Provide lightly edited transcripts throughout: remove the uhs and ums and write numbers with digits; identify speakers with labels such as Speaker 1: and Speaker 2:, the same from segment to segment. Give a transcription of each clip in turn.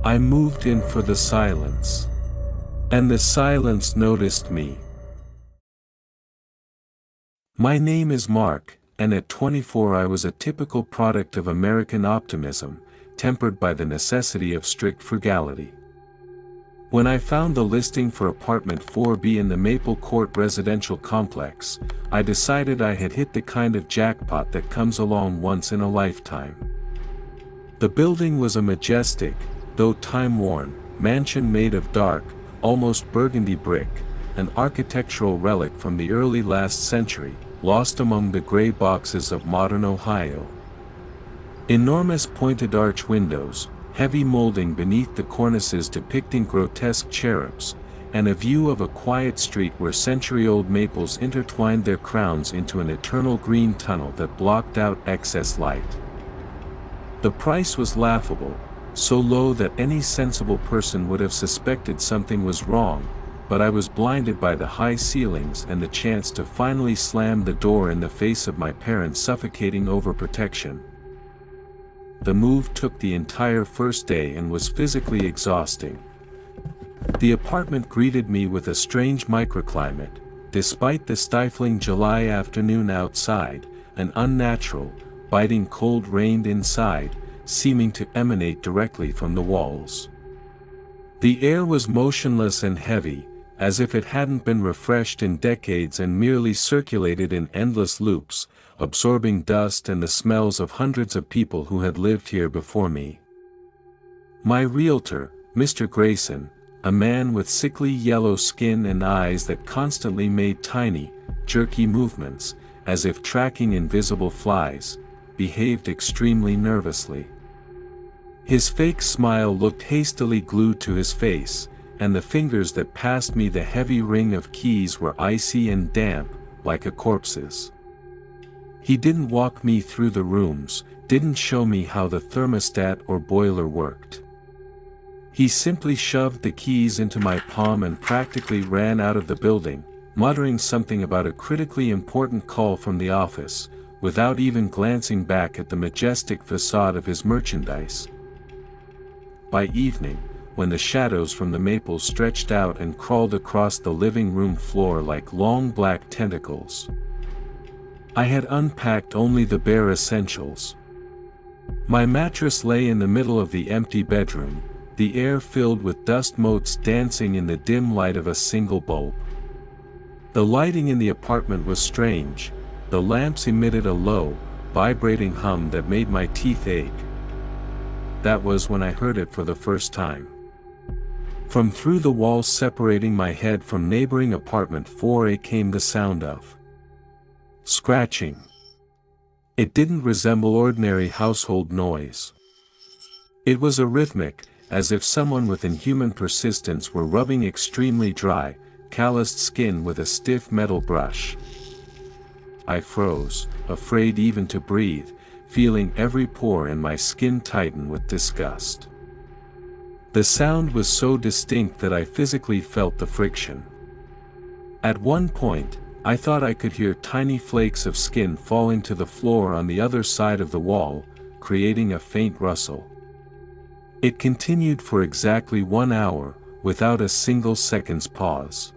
Speaker 1: I moved in for the silence. And the silence noticed me. My name is Mark, and at 24 I was a typical product of American optimism, tempered by the necessity of strict frugality. When I found the listing for apartment 4B in the Maple Court residential complex, I decided I had hit the kind of jackpot that comes along once in a lifetime. The building was a majestic, though time-worn, mansion made of dark, almost burgundy brick, an architectural relic from the early last century, lost among the gray boxes of modern Ohio. Enormous pointed arch windows, heavy molding beneath the cornices depicting grotesque cherubs, and a view of a quiet street where century-old maples intertwined their crowns into an eternal green tunnel that blocked out excess light. The price was laughable, so low that any sensible person would have suspected something was wrong, but I was blinded by the high ceilings and the chance to finally slam the door in the face of my parents' suffocating overprotection. The move took the entire first day and was physically exhausting. The apartment greeted me with a strange microclimate. Despite the stifling July afternoon outside, an unnatural, biting cold reigned inside, seeming to emanate directly from the walls. The air was motionless and heavy, as if it hadn't been refreshed in decades and merely circulated in endless loops, absorbing dust and the smells of hundreds of people who had lived here before me. My realtor, Mr. Grayson, a man with sickly yellow skin and eyes that constantly made tiny, jerky movements, as if tracking invisible flies, behaved extremely nervously. His fake smile looked hastily glued to his face, and the fingers that passed me the heavy ring of keys were icy and damp, like a corpse's. He didn't walk me through the rooms, didn't show me how the thermostat or boiler worked. He simply shoved the keys into my palm and practically ran out of the building, muttering something about a critically important call from the office, without even glancing back at the majestic facade of his merchandise. By evening, when the shadows from the maples stretched out and crawled across the living room floor like long black tentacles, I had unpacked only the bare essentials. My mattress lay in the middle of the empty bedroom, the air filled with dust motes dancing in the dim light of a single bulb. The lighting in the apartment was strange. The lamps emitted a low, vibrating hum that made my teeth ache. That was when I heard it for the first time. From through the walls separating my head from neighboring apartment 4A came the sound of scratching. It didn't resemble ordinary household noise. It was a rhythmic, as if someone with inhuman persistence were rubbing extremely dry, calloused skin with a stiff metal brush. I froze, afraid even to breathe, feeling every pore in my skin tighten with disgust. The sound was so distinct that I physically felt the friction. At one point, I thought I could hear tiny flakes of skin falling to the floor on the other side of the wall, creating a faint rustle. It continued for exactly 1 hour, without a single second's pause.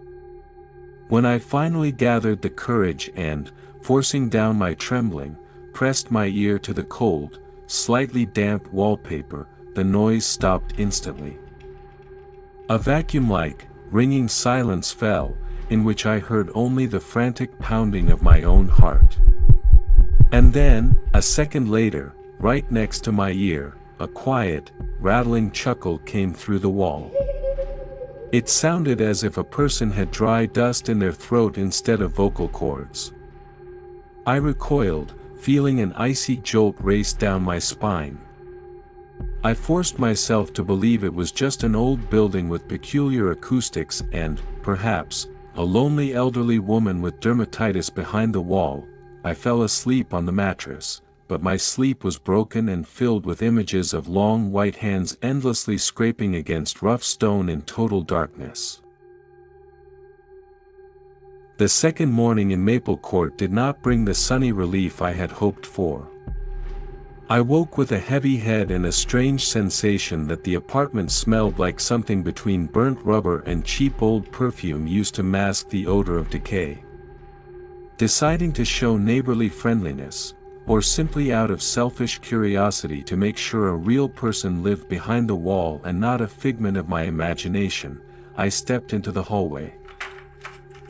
Speaker 1: When I finally gathered the courage and, forcing down my trembling, pressed my ear to the cold, slightly damp wallpaper, the noise stopped instantly. A vacuum-like, ringing silence fell, in which I heard only the frantic pounding of my own heart. And then, a second later, right next to my ear, a quiet, rattling chuckle came through the wall. It sounded as if a person had dry dust in their throat instead of vocal cords. I recoiled, feeling an icy jolt race down my spine. I forced myself to believe it was just an old building with peculiar acoustics and, perhaps, a lonely elderly woman with dermatitis behind the wall. I fell asleep on the mattress, but my sleep was broken and filled with images of long white hands endlessly scraping against rough stone in total darkness. The second morning in Maple Court did not bring the sunny relief I had hoped for. I woke with a heavy head and a strange sensation that the apartment smelled like something between burnt rubber and cheap old perfume used to mask the odor of decay. Deciding to show neighborly friendliness, or simply out of selfish curiosity to make sure a real person lived behind the wall and not a figment of my imagination, I stepped into the hallway.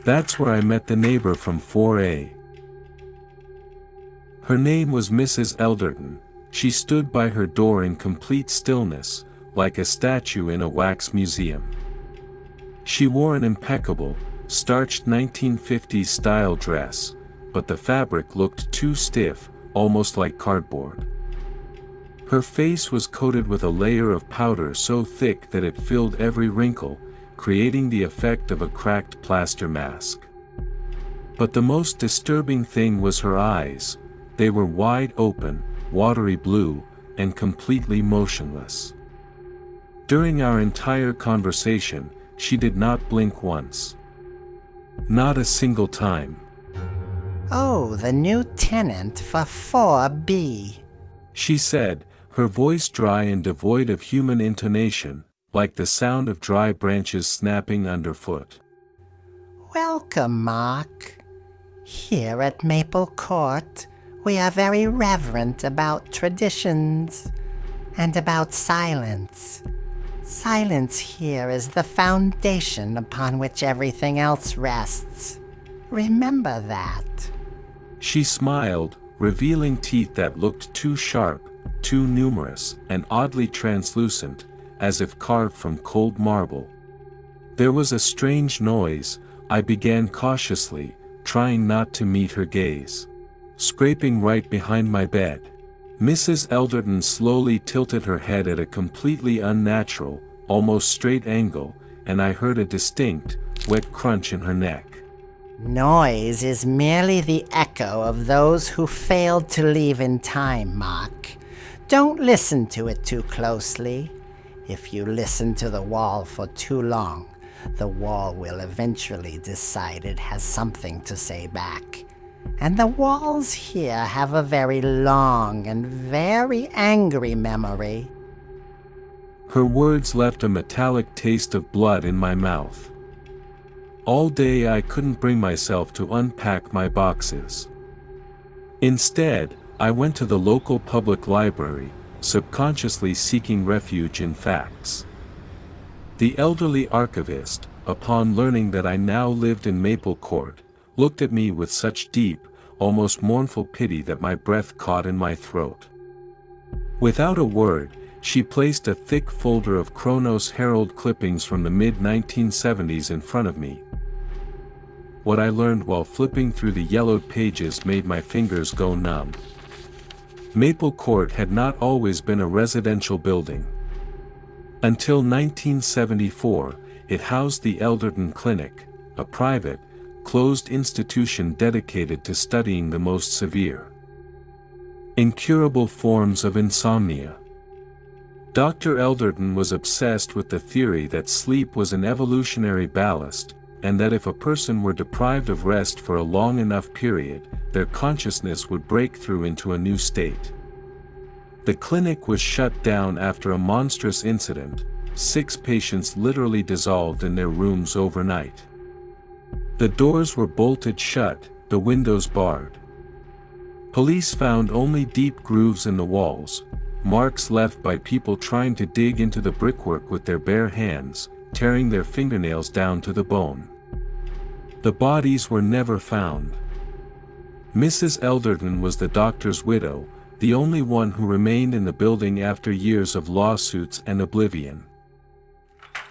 Speaker 1: That's where I met the neighbor from 4A. Her name was Mrs. Elderton. She stood by her door in complete stillness, like a statue in a wax museum. She wore an impeccable, starched 1950s style dress, but the fabric looked too stiff, almost like cardboard. Her face was coated with a layer of powder so thick that it filled every wrinkle, creating the effect of a cracked plaster mask. But the most disturbing thing was her eyes. They were wide open, watery blue, and completely motionless. During our entire conversation, she did not blink once. Not a single time.
Speaker 2: "Oh, the new tenant for 4B,"
Speaker 1: she said, her voice dry and devoid of human intonation, like the sound of dry branches snapping underfoot.
Speaker 2: "Welcome, Mark. Here at Maple Court, we are very reverent about traditions and about silence. Silence here is the foundation upon which everything else rests. Remember that."
Speaker 1: She smiled, revealing teeth that looked too sharp, too numerous, and oddly translucent, as if carved from cold marble. There was a strange noise. I began cautiously, trying not to meet her gaze. Scraping right behind my bed. Mrs. Elderton slowly tilted her head at a completely unnatural, almost straight angle, and I heard a distinct, wet crunch in her neck.
Speaker 2: "Noise is merely the echo of those who failed to leave in time, Mark. Don't listen to it too closely. If you listen to the wall for too long, the wall will eventually decide it has something to say back. And the walls here have a very long and very angry memory."
Speaker 1: Her words left a metallic taste of blood in my mouth. All day I couldn't bring myself to unpack my boxes. Instead, I went to the local public library, subconsciously seeking refuge in facts. The elderly archivist, upon learning that I now lived in Maple Court, looked at me with such deep, almost mournful pity that my breath caught in my throat. Without a word, she placed a thick folder of Chronos Herald clippings from the mid-1970s in front of me. What I learned while flipping through the yellowed pages made my fingers go numb. Maple Court had not always been a residential building. Until 1974, it housed the Elderton Clinic, a private, closed institution dedicated to studying the most severe, incurable forms of insomnia. Dr. Elderton was obsessed with the theory that sleep was an evolutionary ballast, and that if a person were deprived of rest for a long enough period, their consciousness would break through into a new state. The clinic was shut down after a monstrous incident. 6 patients literally dissolved in their rooms overnight. The doors were bolted shut, the windows barred. Police found only deep grooves in the walls, marks left by people trying to dig into the brickwork with their bare hands, tearing their fingernails down to the bone. The bodies were never found. Mrs. Elderton was the doctor's widow, the only one who remained in the building after years of lawsuits and oblivion.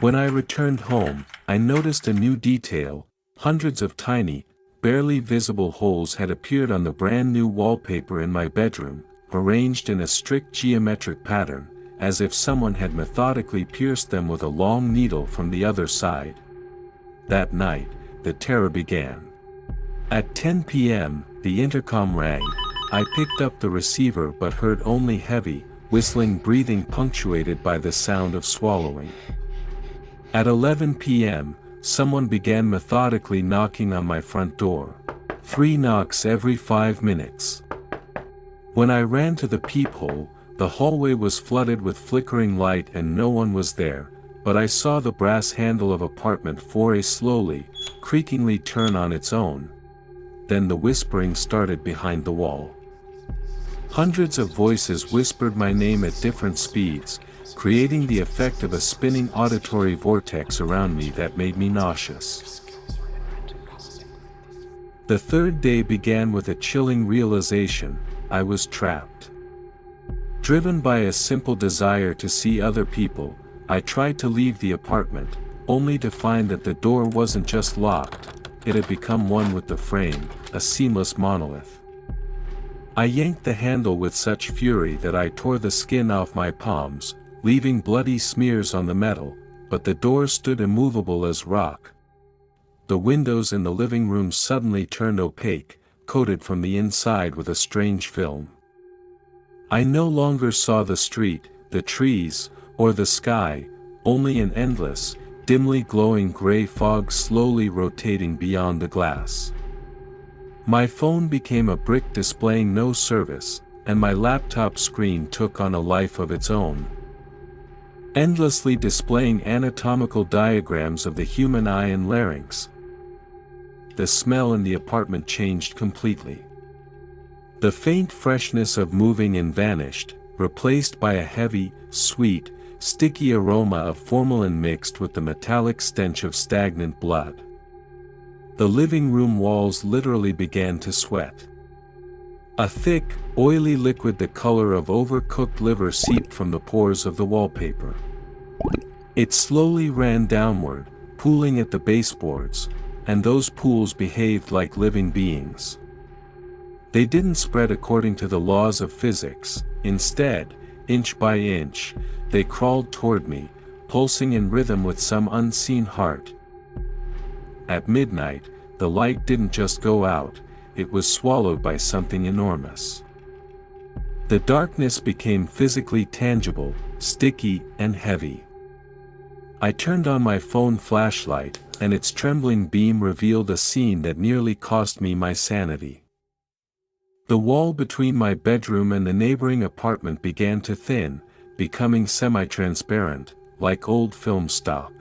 Speaker 1: When I returned home, I noticed a new detail. Hundreds of tiny, barely visible holes had appeared on the brand new wallpaper in my bedroom, arranged in a strict geometric pattern, as if someone had methodically pierced them with a long needle from the other side. That night, the terror began. At 10 p.m., the intercom rang. I picked up the receiver but heard only heavy, whistling breathing punctuated by the sound of swallowing. At 11 p.m., someone began methodically knocking on my front door. 3 knocks every 5 minutes. When I ran to the peephole, the hallway was flooded with flickering light and no one was there, but I saw the brass handle of apartment 4A slowly, creakingly turn on its own. Then the whispering started behind the wall. Hundreds of voices whispered my name at different speeds, creating the effect of a spinning auditory vortex around me that made me nauseous. The third day began with a chilling realization: I was trapped. Driven by a simple desire to see other people, I tried to leave the apartment, only to find that the door wasn't just locked, it had become one with the frame, a seamless monolith. I yanked the handle with such fury that I tore the skin off my palms, leaving bloody smears on the metal, but the door stood immovable as rock. The windows in the living room suddenly turned opaque, coated from the inside with a strange film. I no longer saw the street, the trees, or the sky, only an endless, dimly glowing gray fog slowly rotating beyond the glass. My phone became a brick displaying no service, and my laptop screen took on a life of its own, endlessly displaying anatomical diagrams of the human eye and larynx. The smell in the apartment changed completely. The faint freshness of moving in vanished, replaced by a heavy, sweet, sticky aroma of formalin mixed with the metallic stench of stagnant blood. The living room walls literally began to sweat. A thick, oily liquid the color of overcooked liver seeped from the pores of the wallpaper. It slowly ran downward, pooling at the baseboards, and those pools behaved like living beings. They didn't spread according to the laws of physics. Instead, inch by inch, they crawled toward me, pulsing in rhythm with some unseen heart. At midnight, the light didn't just go out, it was swallowed by something enormous. The darkness became physically tangible, sticky, and heavy. I turned on my phone flashlight, and its trembling beam revealed a scene that nearly cost me my sanity. The wall between my bedroom and the neighboring apartment began to thin, becoming semi-transparent, like old film stock.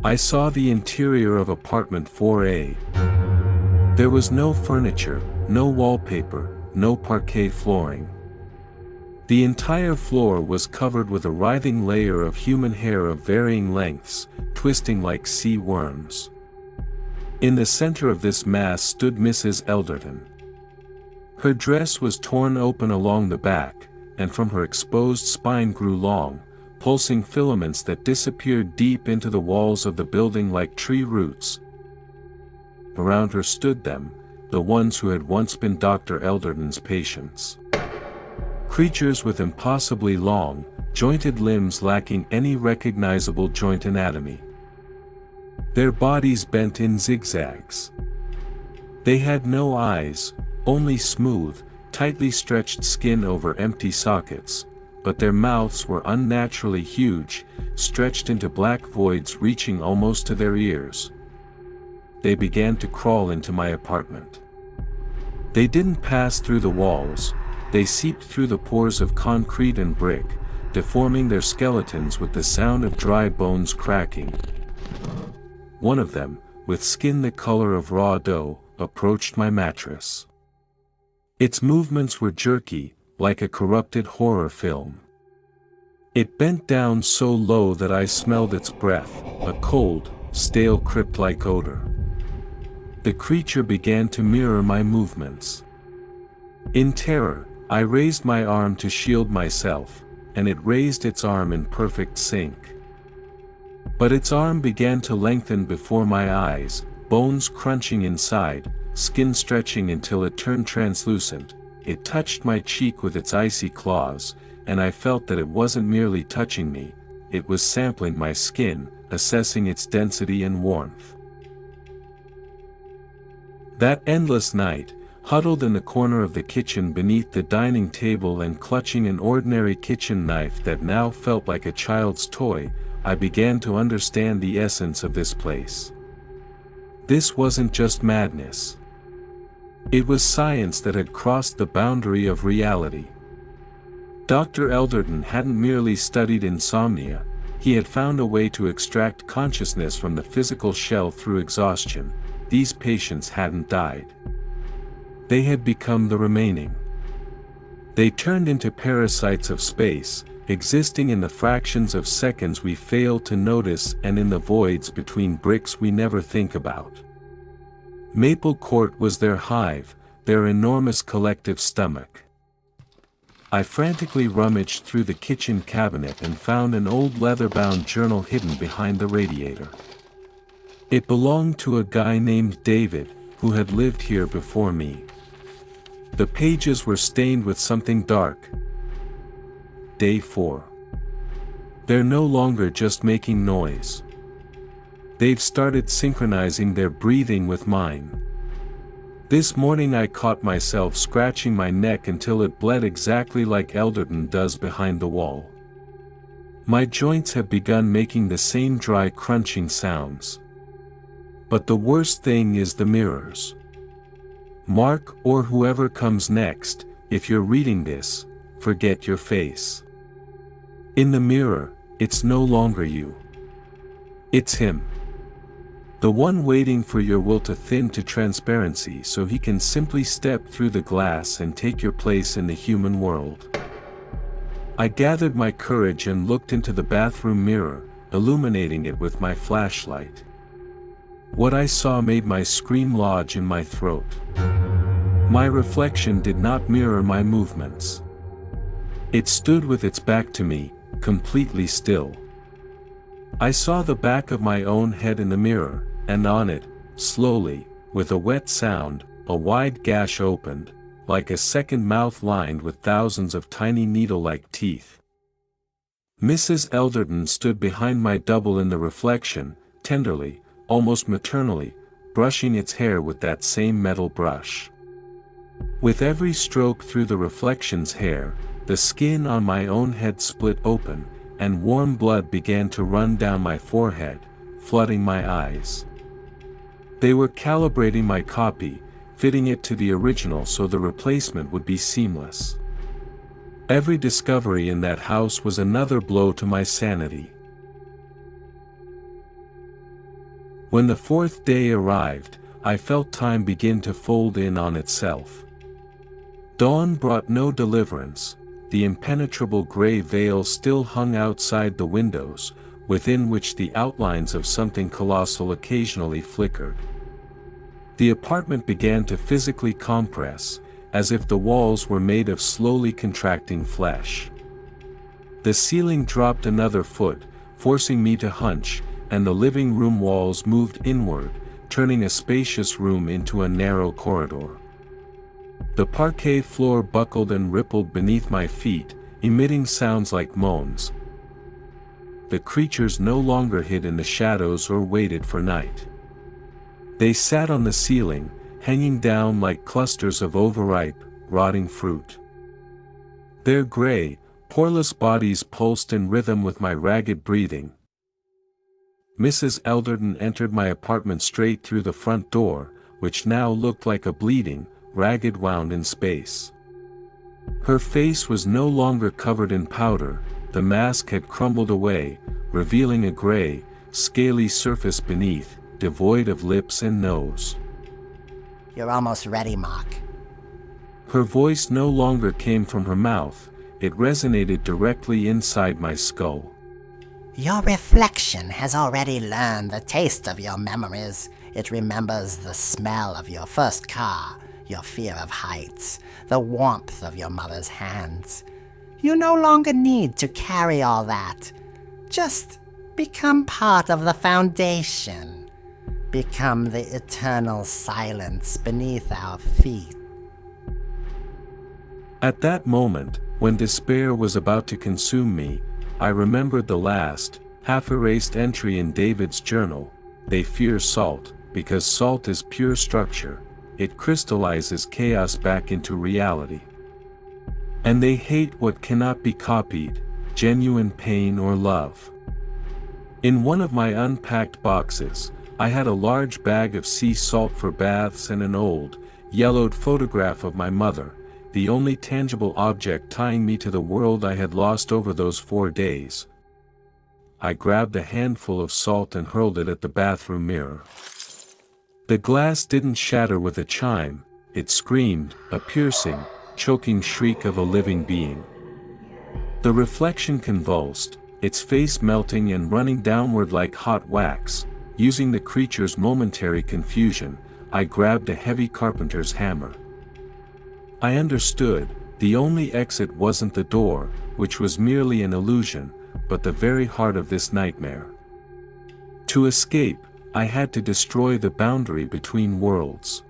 Speaker 1: I saw the interior of apartment 4A. There was no furniture, no wallpaper, no parquet flooring. The entire floor was covered with a writhing layer of human hair of varying lengths, twisting like sea worms. In the center of this mass stood Mrs. Elderton. Her dress was torn open along the back, and from her exposed spine grew long, pulsing filaments that disappeared deep into the walls of the building like tree roots. Around her stood them, the ones who had once been Dr. Elderton's patients. Creatures with impossibly long, jointed limbs lacking any recognizable joint anatomy. Their bodies bent in zigzags. They had no eyes, only smooth, tightly stretched skin over empty sockets, but their mouths were unnaturally huge, stretched into black voids reaching almost to their ears. They began to crawl into my apartment. They didn't pass through the walls, they seeped through the pores of concrete and brick, deforming their skeletons with the sound of dry bones cracking. One of them, with skin the color of raw dough, approached my mattress. Its movements were jerky, like a corrupted horror film. It bent down so low that I smelled its breath, a cold, stale crypt-like odor. The creature began to mirror my movements. In terror, I raised my arm to shield myself, and it raised its arm in perfect sync. But its arm began to lengthen before my eyes, bones crunching inside, skin stretching until it turned translucent. It touched my cheek with its icy claws, and I felt that it wasn't merely touching me, it was sampling my skin, assessing its density and warmth. That endless night, huddled in the corner of the kitchen beneath the dining table and clutching an ordinary kitchen knife that now felt like a child's toy, I began to understand the essence of this place. This wasn't just madness. It was science that had crossed the boundary of reality. Dr. Elderton hadn't merely studied insomnia, he had found a way to extract consciousness from the physical shell through exhaustion. These patients hadn't died. They had become the remaining. They turned into parasites of space, existing in the fractions of seconds we fail to notice and in the voids between bricks we never think about. Maple Court was their hive, their enormous collective stomach. I frantically rummaged through the kitchen cabinet and found an old leather-bound journal hidden behind the radiator. It belonged to a guy named David, who had lived here before me. The pages were stained with something dark. Day 4. They're no longer just making noise. They've started synchronizing their breathing with mine. This morning I caught myself scratching my neck until it bled exactly like Elderton does behind the wall. My joints have begun making the same dry crunching sounds. But the worst thing is the mirrors. Mark, or whoever comes next, if you're reading this, forget your face. In the mirror, it's no longer you. It's him. The one waiting for your will to thin to transparency so he can simply step through the glass and take your place in the human world. I gathered my courage and looked into the bathroom mirror, illuminating it with my flashlight. What I saw made my scream lodge in my throat. My reflection did not mirror my movements. It stood with its back to me, completely still. I saw the back of my own head in the mirror, and on it, slowly, with a wet sound, a wide gash opened, like a second mouth lined with thousands of tiny needle-like teeth. Mrs. Elderton stood behind my double in the reflection, tenderly, almost maternally, brushing its hair with that same metal brush. With every stroke through the reflection's hair, the skin on my own head split open, and warm blood began to run down my forehead, flooding my eyes. They were calibrating my copy, fitting it to the original so the replacement would be seamless. Every discovery in that house was another blow to my sanity. When the fourth day arrived, I felt time begin to fold in on itself. Dawn brought no deliverance. The impenetrable gray veil still hung outside the windows, within which the outlines of something colossal occasionally flickered. The apartment began to physically compress, as if the walls were made of slowly contracting flesh. The ceiling dropped another foot, forcing me to hunch, and the living room walls moved inward, turning a spacious room into a narrow corridor. The parquet floor buckled and rippled beneath my feet, emitting sounds like moans. The creatures no longer hid in the shadows or waited for night. They sat on the ceiling, hanging down like clusters of overripe, rotting fruit. Their gray, poreless bodies pulsed in rhythm with my ragged breathing. Mrs. Elderton entered my apartment straight through the front door, which now looked like a bleeding, ragged wound in space. Her face was no longer covered in powder, the mask had crumbled away, revealing a gray, scaly surface beneath, devoid of lips and nose.
Speaker 2: You're almost ready, Mark.
Speaker 1: Her voice no longer came from her mouth, it resonated directly inside my skull.
Speaker 2: Your reflection has already learned the taste of your memories. It remembers the smell of your first car, your fear of heights, the warmth of your mother's hands. You no longer need to carry all that. Just become part of the foundation. Become the eternal silence beneath our feet.
Speaker 1: At that moment, when despair was about to consume me, I remembered the last, half-erased entry in David's journal. They fear salt, because salt is pure structure. It crystallizes chaos back into reality. And they hate what cannot be copied, genuine pain or love. In one of my unpacked boxes, I had a large bag of sea salt for baths and an old, yellowed photograph of my mother, the only tangible object tying me to the world I had lost over those 4 days. I grabbed a handful of salt and hurled it at the bathroom mirror. The glass didn't shatter with a chime, it screamed, a piercing, choking shriek of a living being. The reflection convulsed, its face melting and running downward like hot wax. Using the creature's momentary confusion, I grabbed a heavy carpenter's hammer. I understood, the only exit wasn't the door, which was merely an illusion, but the very heart of this nightmare. To escape, I had to destroy the boundary between worlds.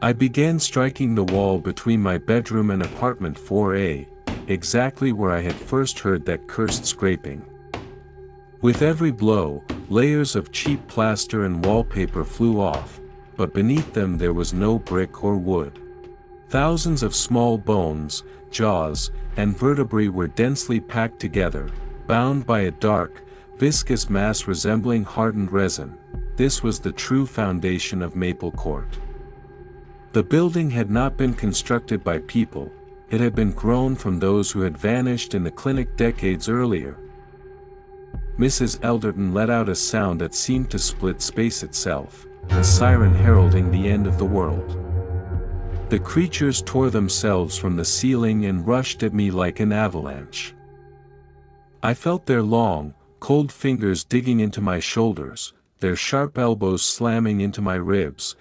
Speaker 1: I began striking the wall between my bedroom and apartment 4A, exactly where I had first heard that cursed scraping. With every blow, layers of cheap plaster and wallpaper flew off, but beneath them there was no brick or wood. Thousands of small bones, jaws, and vertebrae were densely packed together, bound by a dark, viscous mass resembling hardened resin. This was the true foundation of Maple Court. The building had not been constructed by people, it had been grown from those who had vanished in the clinic decades earlier. Mrs. Elderton let out a sound that seemed to split space itself, a siren heralding the end of the world. The creatures tore themselves from the ceiling and rushed at me like an avalanche. I felt their long, cold fingers digging into my shoulders, their sharp elbows slamming into my ribs,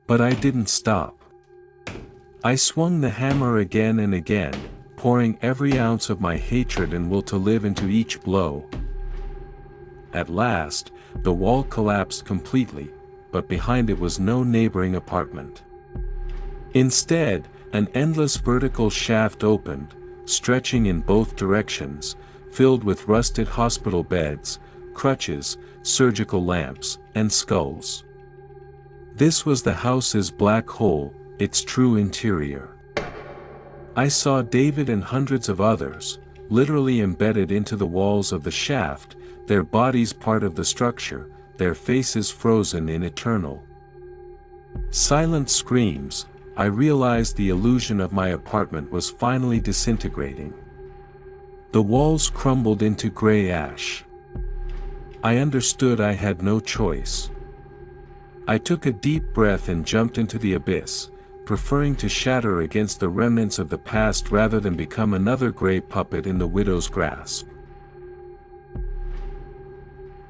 Speaker 1: but I didn't stop. I swung the hammer again and again, pouring every ounce of my hatred and will to live into each blow. At last, the wall collapsed completely, but behind it was no neighboring apartment. Instead, an endless vertical shaft opened, stretching in both directions, filled with rusted hospital beds, crutches, surgical lamps, and skulls. This was the house's black hole, its true interior. I saw David and hundreds of others, literally embedded into the walls of the shaft, their bodies part of the structure, their faces frozen in eternal silent screams. I realized the illusion of my apartment was finally disintegrating. The walls crumbled into gray ash. I understood I had no choice. I took a deep breath and jumped into the abyss, preferring to shatter against the remnants of the past rather than become another gray puppet in the widow's grasp.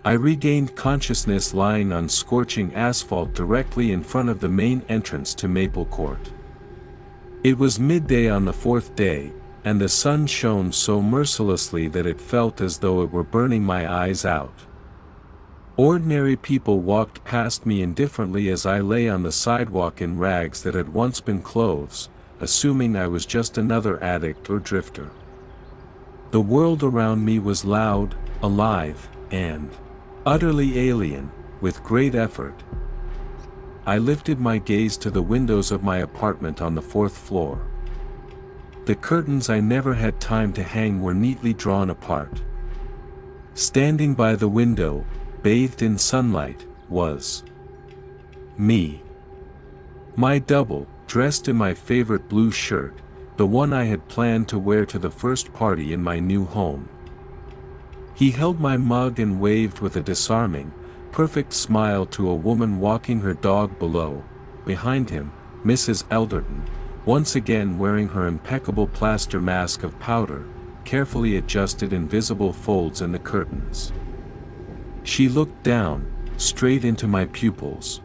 Speaker 1: I regained consciousness lying on scorching asphalt directly in front of the main entrance to Maple Court. It was midday on the 4th day, and the sun shone so mercilessly that it felt as though it were burning my eyes out. Ordinary people walked past me indifferently as I lay on the sidewalk in rags that had once been clothes, assuming I was just another addict or drifter. The world around me was loud, alive, and utterly alien. With great effort, I lifted my gaze to the windows of my apartment on the 4th floor. The curtains I never had time to hang were neatly drawn apart. Standing by the window, bathed in sunlight, was me. My double, dressed in my favorite blue shirt, the one I had planned to wear to the first party in my new home. He held my mug and waved with a disarming, perfect smile to a woman walking her dog below. Behind him, Mrs. Elderton, once again wearing her impeccable plaster mask of powder, carefully adjusted invisible folds in the curtains. She looked down, straight into my pupils.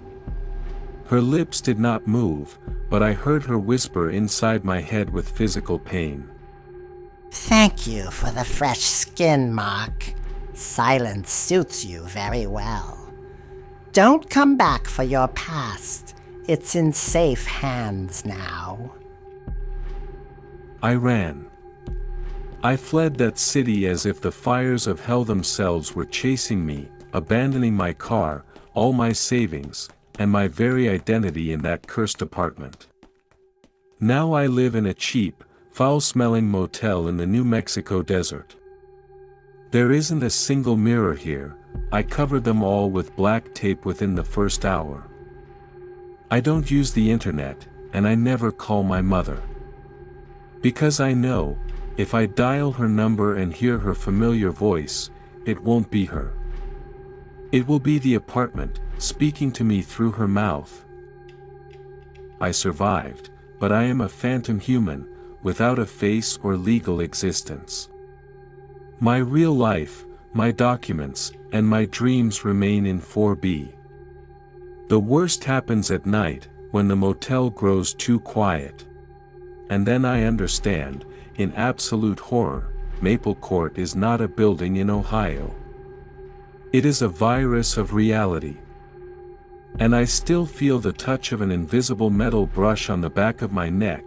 Speaker 1: Her lips did not move, but I heard her whisper inside my head with physical pain.
Speaker 2: Thank you for the fresh skin, Mark. Silence suits you very well. Don't come back for your past. It's in safe hands now.
Speaker 1: I ran. I fled that city as if the fires of hell themselves were chasing me, abandoning my car, all my savings, and my very identity in that cursed apartment. Now I live in a cheap, foul-smelling motel in the New Mexico desert. There isn't a single mirror here. I covered them all with black tape within the first hour. I don't use the internet, and I never call my mother. Because I know, if I dial her number and hear her familiar voice, it won't be her. It will be the apartment, speaking to me through her mouth. I survived, but I am a phantom human, without a face or legal existence. My real life, my documents, and my dreams remain in 4B. The worst happens at night, when the motel grows too quiet. And then I understand, in absolute horror, Maple Court is not a building in Ohio. It is a virus of reality. And I still feel the touch of an invisible metal brush on the back of my neck.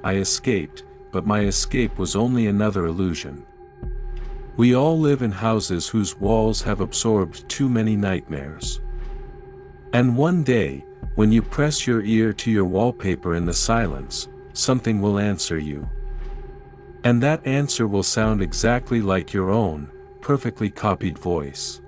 Speaker 1: I escaped, but my escape was only another illusion. We all live in houses whose walls have absorbed too many nightmares. And one day, when you press your ear to your wallpaper in the silence, something will answer you. And that answer will sound exactly like your own, perfectly copied voice.